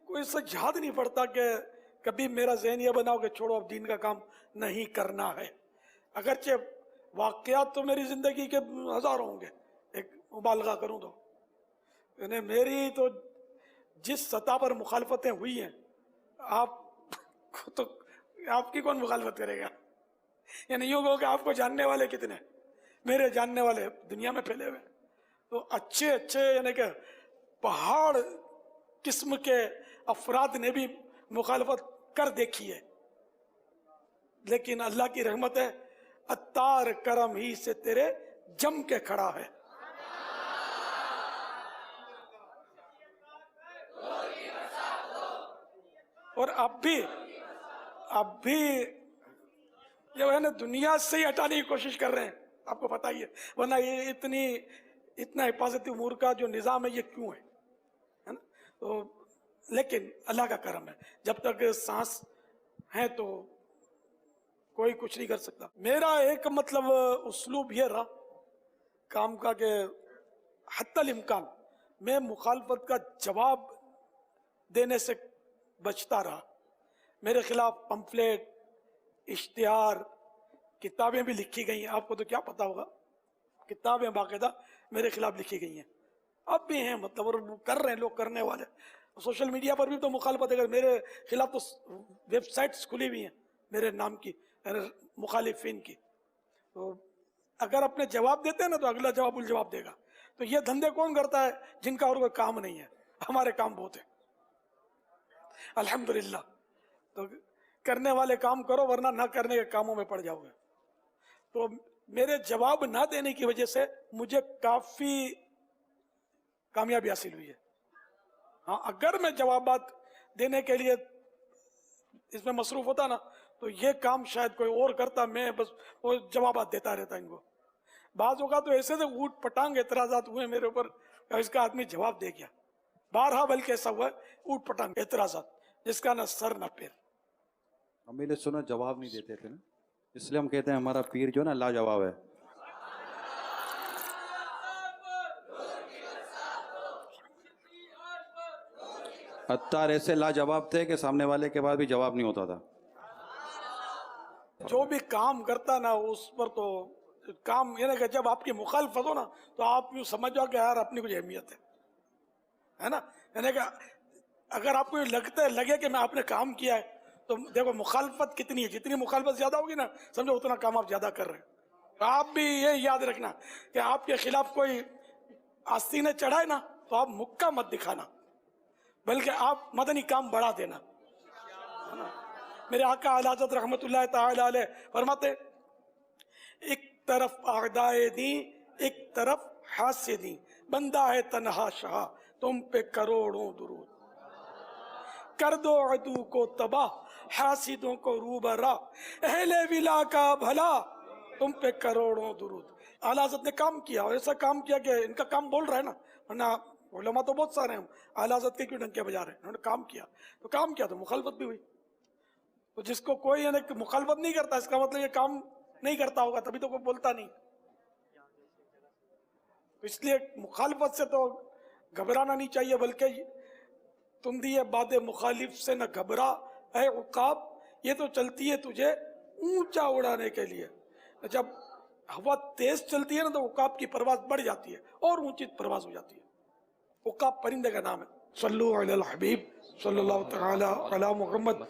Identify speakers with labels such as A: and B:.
A: کوئی سے یاد نہیں پڑتا کہ کبھی میرا ذہن یہ بناؤ کہ چھوڑو اب دین کا کام نہیں کرنا ہے. اگرچہ واقعات تو میری زندگی کے ہزاروں ہوں گے، ایک مبالغہ کروں تو یعنی میری تو جس سطح پر مخالفتیں ہوئی ہیں، آپ کو تو آپ کی کون مخالفت کرے گا؟ یعنی یوں کہو کہ آپ کو جاننے والے کتنے، میرے جاننے والے دنیا میں پھیلے ہوئے. تو اچھے یعنی کہ پہاڑ قسم کے افراد نے بھی مخالفت کر دیکھی ہے، لیکن اللہ کی رحمت ہے، عطار کرم ہی سے تیرے جم کے کھڑا ہے. اور اب بھی جو ہے نا دنیا سے ہی ہٹانے کی کوشش کر رہے ہیں، آپ کو پتہ ہی ہے. ورنہ یہ اتنا حفاظتی امور کا جو نظام ہے یہ کیوں ہے نا؟ تو لیکن اللہ کا کرم ہے، جب تک سانس ہے تو کوئی کچھ نہیں کر سکتا. میرا ایک مطلب اسلوب یہ رہا کام کا کہ حتی الامکان میں مخالفت کا جواب دینے سے بچتا رہا. میرے خلاف پمفلیٹ، اشتہار، کتابیں بھی لکھی گئی ہیں. آپ کو تو کیا پتا ہوگا، کتابیں باقاعدہ میرے خلاف لکھی گئی ہیں، اب بھی ہیں مطلب، اور کر رہے ہیں لوگ، کرنے والے. سوشل میڈیا پر بھی تو مخالفت ہے، میرے خلاف تو ویب سائٹس کھلی ہوئی ہیں میرے نام کی، مخالفین کی. تو اگر اپنے جواب دیتے ہیں نا تو اگلا جواب الجواب دے گا. تو یہ دھندے کون کرتا ہے جن کا اور کوئی کام نہیں ہے؟ ہمارے کام بہت ہے الحمدللہ. تو کرنے والے کام کرو، ورنہ نہ کرنے کے کاموں میں پڑ جاؤ گے. تو میرے جواب نہ دینے کی وجہ سے مجھے کافی کامیابی حاصل ہوئی ہے. ہاں اگر میں جوابات دینے کے لیے اس میں مصروف ہوتا نا تو یہ کام شاید کوئی اور کرتا، میں بس وہ جوابات دیتا رہتا ان کو. بعض اوقات تو ایسے سے اوٹ پٹانگ اعتراضات ہوئے میرے اوپر، اس کا آدمی جواب دے گیا. بارہا بلکہ ایسا ہوا ہے اوٹ پٹانگ اعتراضات جس کا نہ سر نہ پیر.
B: امیل سنت جواب نہیں دیتے تھے نا، اس لیے ہم کہتے ہیں ہمارا پیر جو ہے نا لاجواب ہے. عطار ایسے لاجواب تھے کہ سامنے والے کے بعد بھی جواب نہیں ہوتا تھا.
A: جو بھی کام کرتا نا اس پر تو کام یہ نا کہ جب آپ کی مخالفت ہو نا تو آپ یوں سمجھ جاؤ کہ یار اپنی کچھ اہمیت ہے نا. یعنی کہ اگر آپ کو لگے کہ میں آپ نے کام کیا ہے تو دیکھو مخالفت کتنی ہے، جتنی مخالفت زیادہ ہوگی نا سمجھو اتنا کام آپ زیادہ کر رہے ہیں. آپ بھی یہ یاد رکھنا کہ آپ کے خلاف کوئی آستینیں چڑھائے نا تو آپ مکہ مت دکھانا، بلکہ آپ مدنی کام بڑھا دینا. میرے آقا اعلی حضرت رحمت اللہ تعالی علیہ فرماتے ایک طرف اعدائے دین ایک طرف حاسدین، بندہ ہے تنہا شاہ تم پہ کروڑوں درود، کر دو عدو کو تباہ حاسدوں کو روبرا، اہل ولا کا بھلا تم پہ کروڑوں درود. اعلی حضرت نے کام کیا، اور ایسا کام کیا کہ ان کا کام بول رہا ہے نا، ورنہ علماء تو بہت سارے ہیں، اعلی حضرت کے کیوں ڈنکے بجا رہے ہیں؟ انہوں نے کام کیا تو مخالفت بھی ہوئی. تو جس کو کوئی یعنی مخالفت نہیں کرتا اس کا مطلب یہ کام نہیں کرتا ہوگا، تبھی تو کوئی بولتا نہیں. تو اس لیے مخالفت سے تو گھبرانا نہیں چاہیے، بلکہ تم دیے باد مخالف سے نہ گھبرا اے عقاب، یہ تو چلتی ہے تجھے اونچا اڑانے کے لیے. جب ہوا تیز چلتی ہے نا تو عقاب کی پرواز بڑھ جاتی ہے اور اونچی پرواز ہو جاتی ہے. عقاب پرندے کا نام ہے. صلو علی الحبیب صلی اللہ تعالی علی محمد.